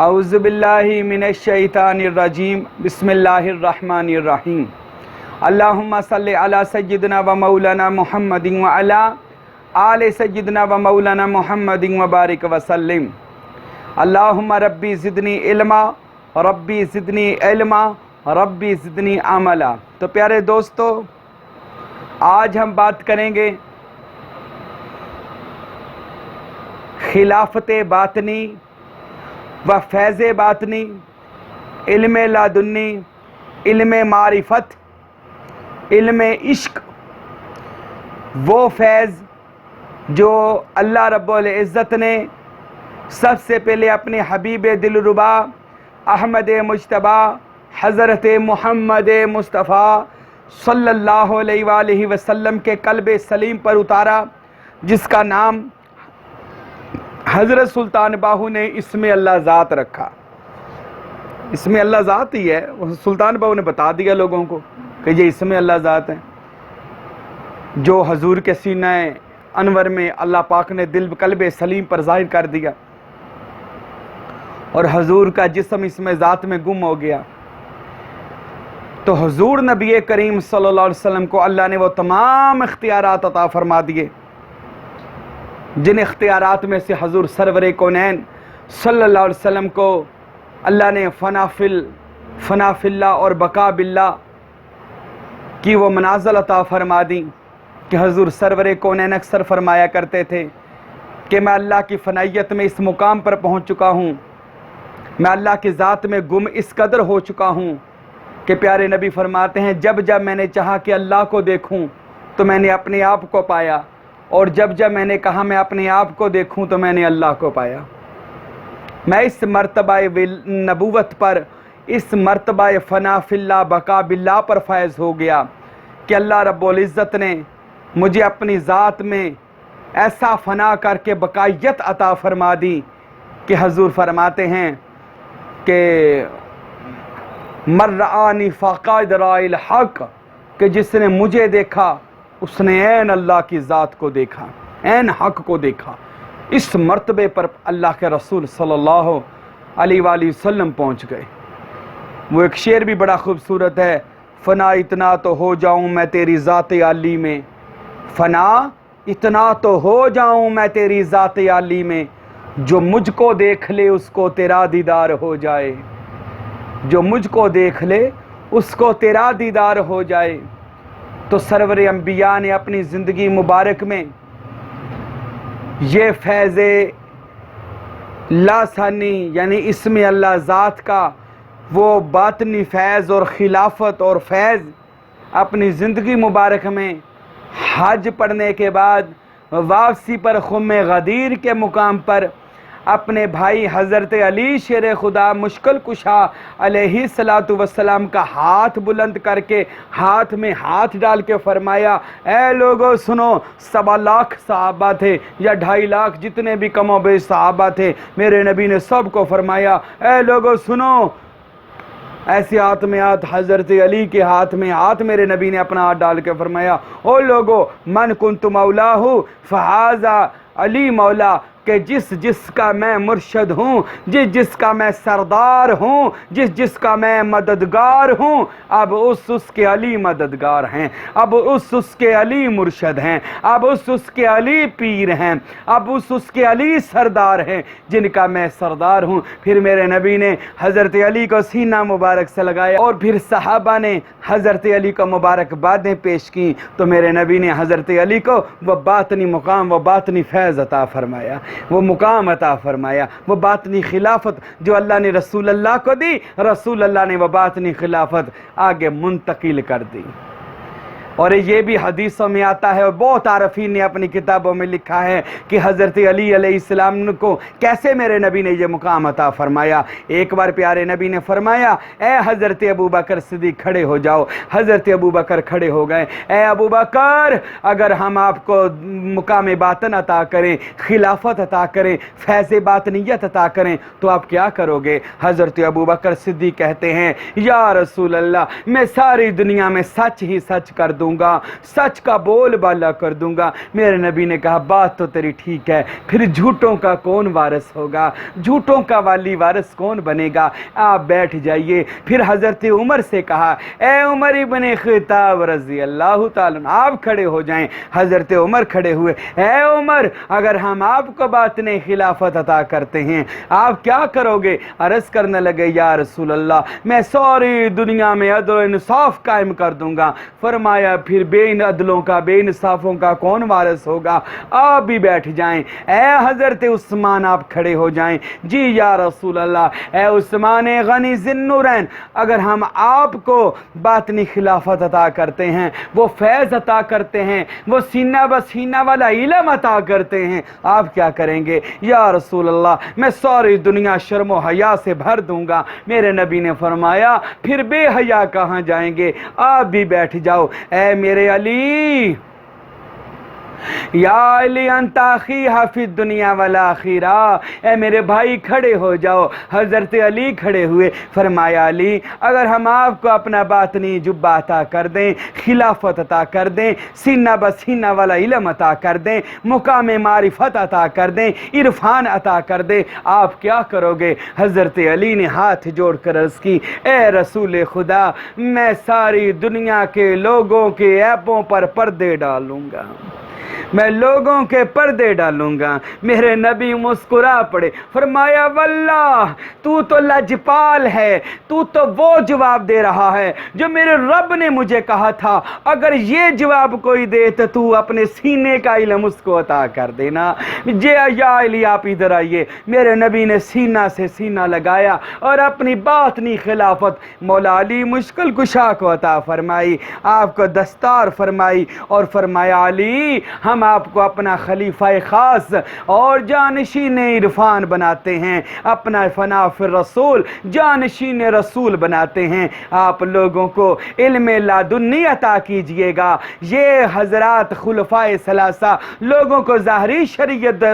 اعوذ باللہ من الشیطان الرجیم بسم اللہ الرحمن الرحیم اللہم صلی علی سیدنا و مولانا محمد و علی آل سیدنا و مولانا محمد و بارک وسلم اللہم ربی زدنی علما ربی زدنی علما ربی زدنی عملا۔ تو پیارے دوستو، آج ہم بات کریں گے خلافت باطنی و فیض باطنی، علم لادنی، علم معرفت، علم عشق، وہ فیض جو اللہ رب العزت نے سب سے پہلے اپنے حبیب دلربا احمد مجتبی حضرت محمد مصطفیٰ صلی اللہ علیہ وآلہ وسلم کے قلب سلیم پر اتارا، جس کا نام حضرت سلطان باہو نے اسم اللہ ذات رکھا۔ اسم اللہ ذات ہی ہے، سلطان باہو نے بتا دیا لوگوں کو کہ یہ اسم اللہ ذات ہے، جو حضور کے سینہ انور میں اللہ پاک نے دل قلب سلیم پر ظاہر کر دیا، اور حضور کا جسم اسم ذات میں گم ہو گیا۔ تو حضور نبی کریم صلی اللہ علیہ وسلم کو اللہ نے وہ تمام اختیارات عطا فرما دیے، جن اختیارات میں سے حضور سرور کونین صلی اللہ علیہ وسلم کو اللہ نے فنا فی اللہ اور بقا باللہ کی وہ منازل عطا فرما دی کہ حضور سرور کونین اکثر فرمایا کرتے تھے کہ میں اللہ کی فنائیت میں اس مقام پر پہنچ چکا ہوں، میں اللہ کی ذات میں گم اس قدر ہو چکا ہوں کہ پیارے نبی فرماتے ہیں جب جب میں نے چاہا کہ اللہ کو دیکھوں تو میں نے اپنے آپ کو پایا، اور جب جب میں نے کہا میں اپنے آپ کو دیکھوں تو میں نے اللہ کو پایا۔ میں اس مرتبہ نبوت پر، اس مرتبہ فنا فی اللہ بقا باللہ پر فائز ہو گیا کہ اللہ رب العزت نے مجھے اپنی ذات میں ایسا فنا کر کے بقائیت عطا فرما دی کہ حضور فرماتے ہیں کہ من رآنی فقد رأى الحق، کہ جس نے مجھے دیکھا اس نے عین اللہ کی ذات کو دیکھا، عین حق کو دیکھا۔ اس مرتبے پر اللہ کے رسول صلی اللہ علیہ وآلہ وسلم پہنچ گئے۔ وہ ایک شعر بھی بڑا خوبصورت ہے، فنا اتنا تو ہو جاؤں میں تیری ذات عالی میں، فنا اتنا تو ہو جاؤں میں تیری ذات عالی میں، جو مجھ کو دیکھ لے اس کو تیرا دیدار ہو جائے، جو مجھ کو دیکھ لے اس کو تیرا دیدار ہو جائے۔ تو سرور انبیاء نے اپنی زندگی مبارک میں یہ فیض لاسانی یعنی اسم اللہ ذات کا وہ باطنی فیض اور خلافت اور فیض اپنی زندگی مبارک میں حج پڑھنے کے بعد واپسی پر خم غدیر کے مقام پر اپنے بھائی حضرت علی شیر خدا مشکل کشا علیہ السلام کا ہاتھ بلند کر کے ہاتھ میں ہاتھ ڈال کے فرمایا، اے لوگو سنو، 1.25 لاکھ صحابہ تھے یا 2.5 لاکھ، جتنے بھی کم و بیش صحابہ تھے، میرے نبی نے سب کو فرمایا، اے لوگو سنو۔ ایسے ہاتھ میں ہاتھ، حضرت علی کے ہاتھ میں ہاتھ میرے نبی نے اپنا ہاتھ ڈال کے فرمایا، او لوگو من کنت مولاہ فہذا علی مولا، کہ جس کا میں مرشد ہوں، جس کا میں سردار ہوں، جس کا میں مددگار ہوں، اب اس کے علی مددگار ہیں، اب اس کے علی مرشد ہیں، اب اس کے علی پیر ہیں، اب اس کے علی سردار ہیں جن کا میں سردار ہوں۔ پھر میرے نبی نے حضرت علی کو سینہ مبارک سے لگایا، اور پھر صحابہ نے حضرت علی کو مبارکبادیں پیش کی، تو میرے نبی نے حضرت علی کو وہ باطنی مقام، وہ باطنی فیض عطا فرمایا، وہ مقام عطا فرمایا، وہ باطنی خلافت جو اللہ نے رسول اللہ کو دی، رسول اللہ نے وہ باطنی خلافت آگے منتقل کر دی۔ اور یہ بھی حدیثوں میں آتا ہے، اور بہت عارفین نے اپنی کتابوں میں لکھا ہے کہ حضرت علی علیہ السلام کو کیسے میرے نبی نے یہ مقام عطا فرمایا۔ ایک بار پیارے نبی نے فرمایا، اے حضرت ابوبکر صدیق کھڑے ہو جاؤ۔ حضرت ابوبکر کھڑے ہو گئے، اے ابوبکر اگر ہم آپ کو مقام باطن عطا کریں، خلافت عطا کریں، فیض باطنیت عطا کریں تو آپ کیا کرو گے؟ حضرت ابوبکر صدیق کہتے ہیں، یا رسول اللہ میں ساری دنیا میں سچ ہی سچ کر دوں گا, سچ کا بول بالا کر دوں گا. میرے نبی نے کہا بات تو تیری ٹھیک ہے, پھر جھوٹوں کا کون وارث ہوگا, جھوٹوں کا والی وارث کون بنے گا, آپ بیٹھ جائیے. پھر حضرت عمر سے کہا اے عمر ابن خطاب رضی اللہ تعالیٰ عنہ, آپ کھڑے ہو جائیں. حضرت عمر کھڑے ہوئے. اے عمر, اگر ہم آپ کو باطن خلافت عطا کرتے ہیں آپ کیا کرو گے؟ عرض کرنے لگے یا رسول اللہ میں ساری دنیا میں عدل و انصاف قائم کر دوں گا. فرمایا پھر بے عدلوں کا بے انصافوں کا کون وارث ہوگا؟ آپ بھی بیٹھ جائیں. اے حضرت عثمان آپ کھڑے ہو جائیں. جی یا رسول اللہ. اے عثمان غنی ذی النورین, اگر ہم آپ کو باطنی خلافت عطا کرتے ہیں, وہ فیض عطا کرتے ہیں, وہ سینہ بسینہ والا علم عطا کرتے ہیں, آپ کیا کریں گے؟ یا رسول اللہ میں ساری دنیا شرم و حیا سے بھر دوں گا. میرے نبی نے فرمایا پھر بے حیا کہاں جائیں گے, آپ بھی بیٹھ جاؤ. اے میرے علی, یا علی انت اخی فی الدنیا والآخرہ, اے میرے بھائی کھڑے ہو جاؤ. حضرت علی کھڑے ہوئے. فرمایا علی اگر ہم آپ کو اپنا باطنی جبہ عطا کر دیں, خلافت عطا کر دیں, سینہ بسینہ والا علم عطا کر دیں, مقام معرفت عطا کر دیں, عرفان عطا کر دیں, آپ کیا کرو گے؟ حضرت علی نے ہاتھ جوڑ کر عرض کی اے رسول خدا, میں ساری دنیا کے لوگوں کے عیبوں پر پردے ڈالوں گا, میں لوگوں کے پردے ڈالوں گا. میرے نبی مسکرا پڑے. فرمایا واللہ تو لجپال ہے, تو وہ جواب دے رہا ہے جو میرے رب نے مجھے کہا تھا اگر یہ جواب کوئی دے تو اپنے سینے کا علم اس کو عطا کر دینا. یا علی آپ ادھر آئیے. میرے نبی نے سینہ سے سینہ لگایا اور اپنی باطنی خلافت مولا علی مشکل کشا کو عطا فرمائی, آپ کو دستار فرمائی اور فرمایا علی ہم آپ کو اپنا خلیفہ خاص اور جانشین عرفان بناتے ہیں, اپنا فنا فی الرسول جانشین رسول بناتے ہیں. آپ لوگوں کو علم لدنی عطا کیجئے گا. یہ حضرات خلفائے ثلاثہ لوگوں کو ظاہری شریعت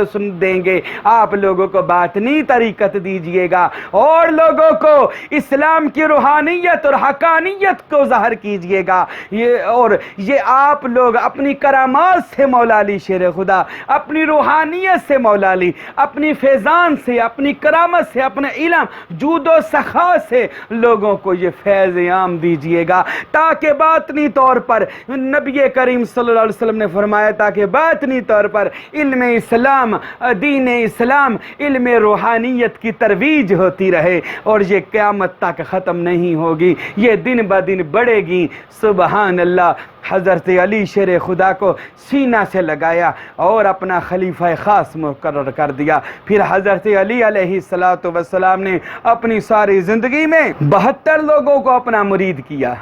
دیں گے, آپ لوگوں کو باطنی طریقت دیجئے گا اور لوگوں کو اسلام کی روحانیت اور حقانیت کو ظاہر کیجئے گا. یہ آپ لوگ اپنی کرامات سے مولا علی شیر خدا, اپنی روحانیت سے مولا علی, اپنی فیضان سے, اپنی کرامت سے, اپنے علم جود و سخا سے لوگوں کو یہ فیض عام دیجئے گا تاکہ باطنی طور پر نبی کریم صلی اللہ علیہ وسلم نے فرمایا تاکہ باطنی طور پر علم اسلام, دین اسلام, علم روحانیت کی ترویج ہوتی رہے اور یہ قیامت تک ختم نہیں ہوگی, یہ دن بدن بڑھے گی. سبحان اللہ. حضرت علی شیر خدا کو سینہ سے لگایا اور اپنا خلیفہ خاص مقرر کر دیا. پھر حضرت علی علیہ السلام نے اپنی ساری زندگی میں 72 لوگوں کو اپنا مرید کیا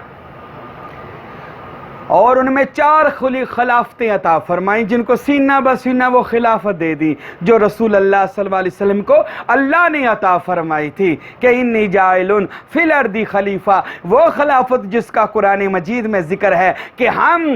اور ان میں 4 خلافتیں عطا فرمائیں جن کو سینہ بسینہ وہ خلافت دے دی جو رسول اللہ صلی اللہ علیہ وسلم کو اللہ نے عطا فرمائی تھی کہ انی جاعل فی الارض خلیفہ, وہ خلافت جس کا قرآن مجید میں ذکر ہے کہ ہم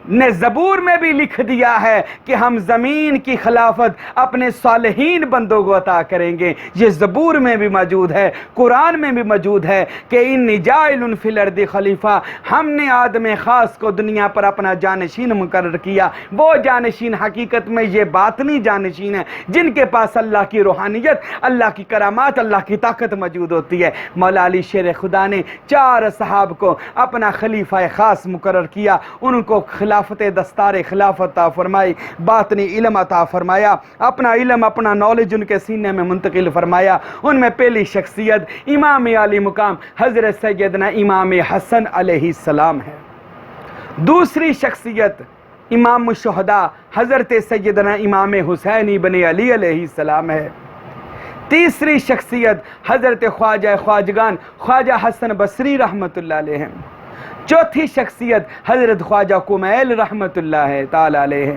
نے زبور میں بھی لکھ دیا ہے کہ ہم زمین کی خلافت اپنے صالحین بندوں کو عطا کریں گے. یہ زبور میں بھی موجود ہے, قرآن میں بھی موجود ہے کہ انی جاعل فی الارض خلیفہ, ہم نے آدم خاص کو دنیا پر اپنا جانشین مقرر کیا. وہ جانشین حقیقت میں یہ باطنی جانشین ہیں جن کے پاس اللہ کی روحانیت, اللہ کی کرامات, اللہ کی طاقت موجود ہوتی ہے. مولا علی شیر خدا نے 4 صحاب کو اپنا خلیفہ خاص مقرر کیا, ان کو خلافت دستار خلافت عطا فرمائی, باطنی علم عطا فرمایا, اپنا علم اپنا نالج ان کے سینے میں منتقل فرمایا. ان میں پہلی شخصیت امام علی مقام حضرت سیدنا امام حسن علیہ السلام ہے. دوسری شخصیت امام الشہداء حضرت سیدنا امام حسین ابن علی علیہ السلام ہے. تیسری شخصیت حضرت خواجہ خواجگان خواجہ حسن بصری رحمت اللہ علیہ. چوتھی شخصیت حضرت خواجہ کمیل رحمت اللہ تعالی علیہ.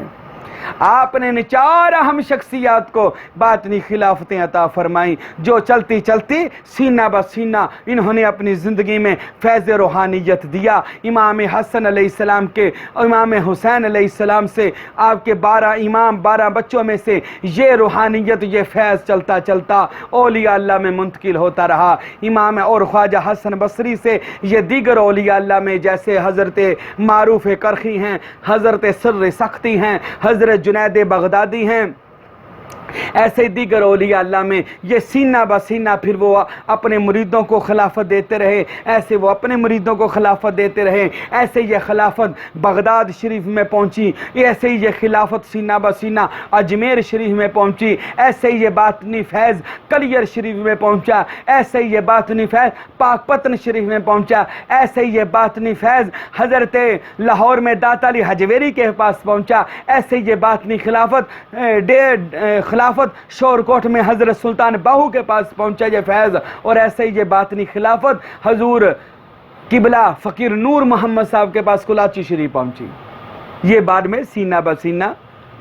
آپ نے ان 4 اہم شخصیات کو باطنی خلافتیں عطا فرمائیں جو چلتی چلتی سینہ بسینہ انہوں نے اپنی زندگی میں فیض روحانیت دیا۔ امام حسن علیہ السلام کے امام حسین علیہ السلام سے آپ کے 12 بچوں میں سے یہ روحانیت یہ فیض چلتا چلتا اولیاء اللہ میں منتقل ہوتا رہا۔ امام اور خواجہ حسن بصری سے یہ دیگر اولیاء اللہ میں جیسے حضرت معروف کرخی ہیں، حضرت سر سختی ہیں، حضرت جنید بغدادی ہیں، ایسے دیگر اولیاء اللہ میں یہ سینہ بسینہ پھر وہ اپنے مریدوں کو خلافت دیتے رہے، ایسے وہ اپنے مریدوں کو خلافت دیتے رہے، ایسے یہ خلافت بغداد شریف میں پہنچی، ایسے ہی یہ خلافت سینہ بسینہ اجمیر شریف میں پہنچی، ایسے ہی یہ باطنی فیض کلیر شریف میں پہنچا، ایسے ہی یہ باطنی فیض پاک پتن شریف میں پہنچا، ایسے ہی یہ باطنی فیض حضرت لاہور میں داتا علی حجویری کے پاس پہنچا، ایسے ہی یہ باطنی خلافت شور کوٹ میں حضرت سلطان باہو کے پاس پہنچا یہ فیض، اور ایسے ہی یہ باطنی خلافت حضور قبلہ فقیر نور محمد صاحب کے پاس کلاچی شریف پہنچی۔ یہ بعد میں سینہ بسینہ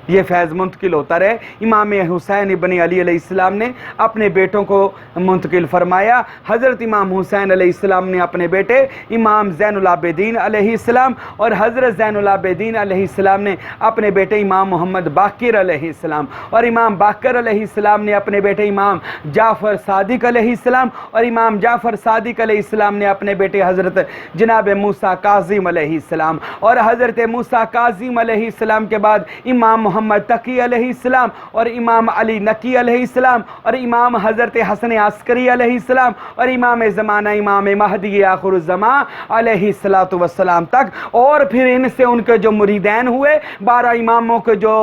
یہ فیض منتقل ہوتا رہے۔ امام حسین ابن علی علیہ السلام نے اپنے بیٹوں کو منتقل فرمایا۔ حضرت امام حسین علیہ السلام نے اپنے بیٹے امام زین العابدین علیہ السلام اور حضرت زین العابدین علیہ السلام نے اپنے بیٹے امام محمد باقر علیہ السلام، اور امام باقر علیہ السلام نے اپنے بیٹے امام جعفر صادق علیہ السلام، اور امام جعفر صادق علیہ السلام نے اپنے بیٹے حضرت جناب موسیٰ کاظم علیہ السلام، اور حضرت موسیٰ کاظم علیہ السلام کے بعد امام محمد تقی علیہ السلام، اور امام علی نقی علیہ السلام، اور امام حضرت حسن عسکری علیہ السلام، اور امام زمانہ امام مہدی آخر الزمان علیہ السلام تک، اور پھر ان سے ان کے جو مریدین ہوئے 12 اماموں کے جو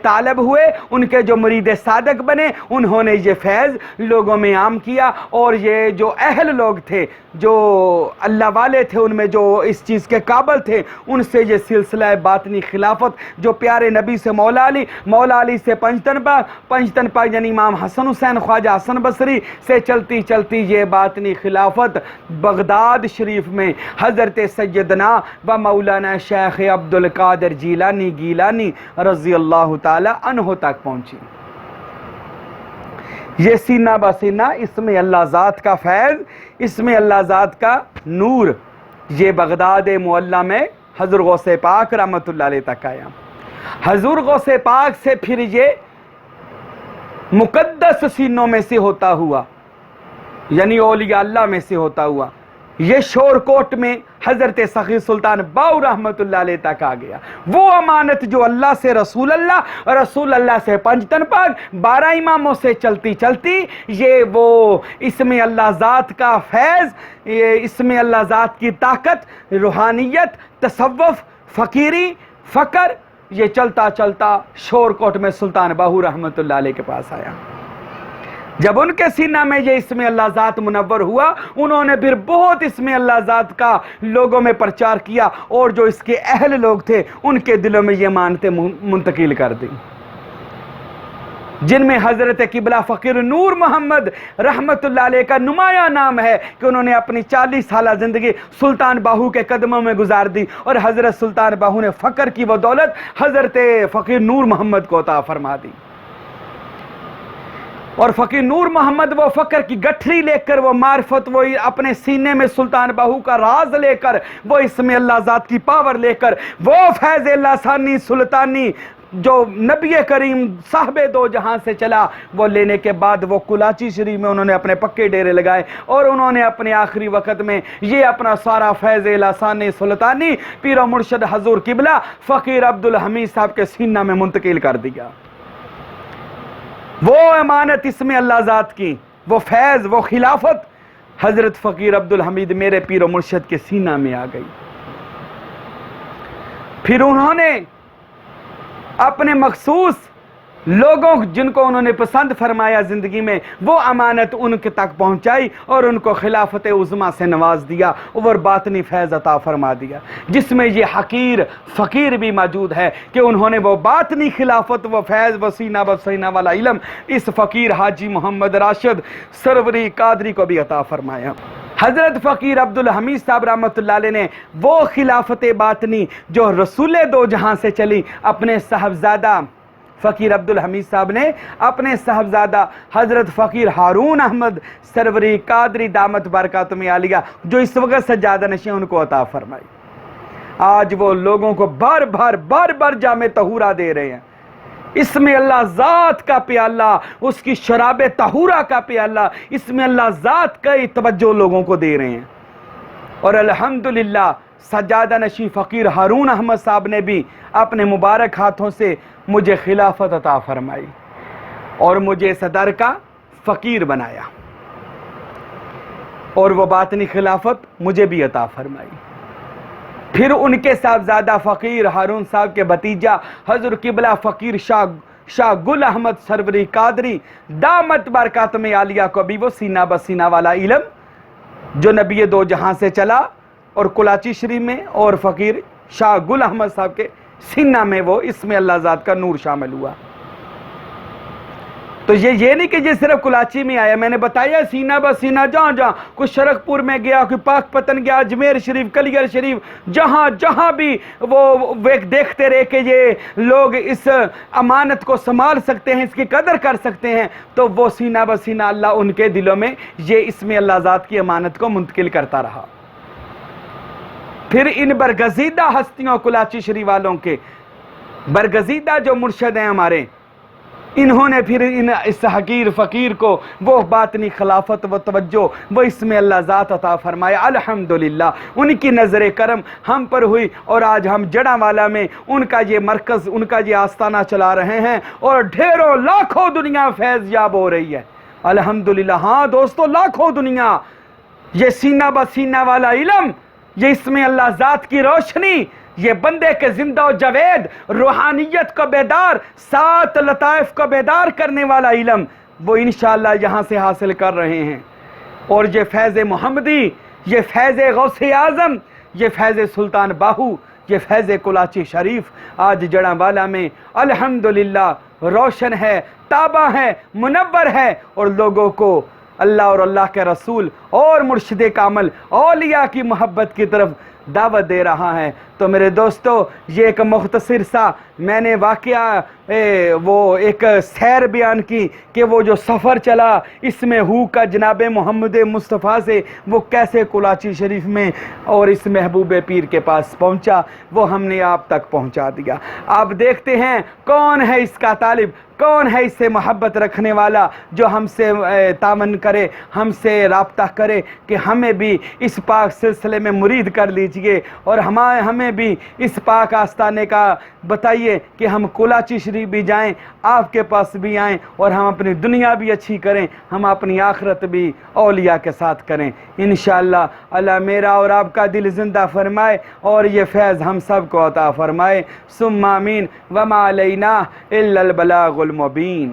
طالب ہوئے ان کے جو مرید صادق بنے، انہوں نے یہ فیض لوگوں میں عام کیا، اور یہ جو اہل لوگ تھے جو اللہ والے تھے ان میں جو اس چیز کے قابل تھے ان سے یہ سلسلہ باطنی خلافت جو پیارے نبی سے مولا علی سے پنجتن پاک یعنی امام حسن حسین خواجہ حسن بصری سے چلتی چلتی یہ باطنی خلافت بغداد شریف میں حضرت سیدنا و مولانا شیخ عبد القادر گیلانی رضی اللہ تعالی عنہ تک پہنچی۔ یہ سینہ بسینہ اس میں اللہ ذات کا فیض، اس میں اللہ ذات کا نور، یہ بغداد معلیٰ میں حضور غوث پاک رحمت اللہ علیہ تک آیا۔ حضور غوث پاک سے پھر یہ مقدس سینوں میں سے ہوتا ہوا یعنی اولیاء اللہ میں سے ہوتا ہوا یہ شور کوٹ میں حضرت سخی سلطان باہو رحمت اللہ علیہ تک آ گیا۔ وہ امانت جو اللہ سے رسول اللہ سے پنجتن پاک 12 اماموں سے چلتی چلتی یہ وہ اس میں اللہ ذات کا فیض، اس میں اللہ ذات کی طاقت، روحانیت، تصوف، فقیری، فقر، یہ چلتا چلتا شور کوٹ میں سلطان باہو رحمت اللہ علیہ کے پاس آیا۔ جب ان کے سینہ میں یہ اسم اللہ ذات منور ہوا انہوں نے پھر بہت اسم اللہ ذات کا لوگوں میں پرچار کیا، اور جو اس کے اہل لوگ تھے ان کے دلوں میں یہ مانتے منتقل کر دی، جن میں حضرت قبلہ فقیر نور محمد رحمت اللہ علیہ کا نمایاں نام ہے کہ انہوں نے اپنی 40 سالہ زندگی سلطان باہو کے قدموں میں گزار دی، اور حضرت سلطان باہو نے فقر کی وہ دولت حضرت فقیر نور محمد کو عطا فرما دی، اور فقیر نور محمد وہ فقر کی گٹھری لے کر، وہ معرفت، وہ اپنے سینے میں سلطان باہو کا راز لے کر، وہ اسم اللہ ذات کی پاور لے کر، وہ فیض اللہ ثانی سلطانی جو نبی کریم صاحب دو جہاں سے چلا وہ لینے کے بعد وہ کلاچی شریف میں انہوں نے اپنے پکے ڈیرے لگائے، اور انہوں نے اپنے آخری وقت میں یہ اپنا سارا فیض لسانی سلطانی پیر و مرشد حضور قبلہ فقیر عبدالحمید صاحب کے سینہ میں منتقل کر دیا۔ وہ امانت اس میں اللہ ذات کی، وہ فیض، وہ خلافت حضرت فقیر عبدالحمید میرے پیر و مرشد کے سینہ میں آ گئی۔ پھر انہوں نے اپنے مخصوص لوگوں جن کو انہوں نے پسند فرمایا زندگی میں وہ امانت ان کے تک پہنچائی، اور ان کو خلافت عظمیٰ سے نواز دیا اور باطنی فیض عطا فرما دیا، جس میں یہ حقیر فقیر بھی موجود ہے کہ انہوں نے وہ باطنی خلافت، وہ فیض، وہ سینہ بسینہ والا علم اس فقیر حاجی محمد راشد سروری قادری کو بھی عطا فرمایا۔ حضرت فقیر عبدالحمید صاحب رحمۃ اللہ علیہ نے وہ خلافت باطنی جو رسول دو جہاں سے چلی، اپنے صاحبزادہ فقیر عبدالحمید صاحب نے اپنے صاحبزادہ حضرت فقیر ہارون احمد سروری قادری دامت برکاتہم عالیہ جو اس وقت سجادہ نشین ان کو عطا فرمائی۔ آج وہ لوگوں کو بار بار جام طہورہ دے رہے ہیں، اس میں اللہ ذات کا پیالہ، اس کی شراب طہورہ کا پیالہ، اس میں اللہ ذات کا توجہ لوگوں کو دے رہے ہیں۔ اور الحمدللہ سجادہ نشین فقیر ہارون احمد صاحب نے بھی اپنے مبارک ہاتھوں سے مجھے خلافت عطا فرمائی اور مجھے صدر کا فقیر بنایا، اور وہ باطنی خلافت مجھے بھی عطا فرمائی۔ پھر ان کے صاحبزادہ فقیر ہارون صاحب کے بھتیجا حضرت قبلہ فقیر شاہ گل احمد سروری قادری دامت برکاتہم عالیہ کو بھی وہ سینہ بسینہ والا علم جو نبی دو جہاں سے چلا اور کلاچی شریف میں اور فقیر شاہ گل احمد صاحب کے سینہ میں وہ اس میں اللہ ذات کا نور شامل ہوا۔ تو یہ نہیں کہ یہ صرف کلاچی میں آیا، میں نے بتایا سینہ بسینہ جہاں کوئی شرک پور میں گیا، کوئی پاک پتن گیا، اجمیر شریف، کلیگر شریف، جہاں بھی وہ دیکھتے رہے کہ یہ لوگ اس امانت کو سنبھال سکتے ہیں، اس کی قدر کر سکتے ہیں، تو وہ سینہ بسینہ اللہ ان کے دلوں میں یہ اس میں اللہ ذات کی امانت کو منتقل کرتا رہا۔ پھر ان برگزیدہ ہستیوں کلاچی شریف والوں کے برگزیدہ جو مرشد ہیں ہمارے، انہوں نے پھر اس حقیر فقیر کو وہ باطنی خلافت و توجہ وہ اس میں اللہ ذات عطا فرمایا۔ الحمدللہ ان کی نظر کرم ہم پر ہوئی، اور آج ہم جڑاں والا میں ان کا یہ مرکز، ان کا یہ آستانہ چلا رہے ہیں، اور ڈھیروں لاکھوں دنیا فیض یاب ہو رہی ہے۔ الحمدللہ ہاں دوستو، لاکھوں دنیا یہ سینہ بسینہ والا علم، یہ اس میں اللہ ذات کی روشنی، یہ بندے کے زندہ و جاوید روحانیت کو بیدار، 7 لطائف کو بیدار کرنے والا علم وہ انشاءاللہ یہاں سے حاصل کر رہے ہیں۔ اور یہ فیض محمدی، یہ فیض غوث اعظم، یہ فیض سلطان باہو، یہ فیض کلاچی شریف آج جڑاں والا میں الحمدللہ روشن ہے، تابہ ہے، منور ہے، اور لوگوں کو اللہ اور اللہ کے رسول اور مرشد کامل اولیاء کی محبت کی طرف دعوت دے رہا ہے۔ تو میرے دوستو، یہ ایک مختصر سا میں نے واقعہ وہ ایک سیر بیان کی کہ وہ جو سفر چلا اس میں ہو کا جناب محمد مصطفیٰ سے وہ کیسے کلاچی شریف میں اور اس محبوب پیر کے پاس پہنچا، وہ ہم نے آپ تک پہنچا دیا۔ آپ دیکھتے ہیں کون ہے اس کا طالب، کون ہے اس سے محبت رکھنے والا جو ہم سے تعاون کرے، ہم سے رابطہ کرے کہ ہمیں بھی اس پاک سلسلے میں مرید کر لیجئے، اور ہمیں بھی اس پاک آستانے کا بتائیے کہ ہم کلاچی شریف بھی جائیں، آپ کے پاس بھی آئیں، اور ہم اپنی دنیا بھی اچھی کریں، ہم اپنی آخرت بھی اولیاء کے ساتھ کریں انشاءاللہ۔ اللہ میرا اور آپ کا دل زندہ فرمائے اور یہ فیض ہم سب کو عطا فرمائے۔ ثم آمین۔ وما علینا الا البلاغ المبین۔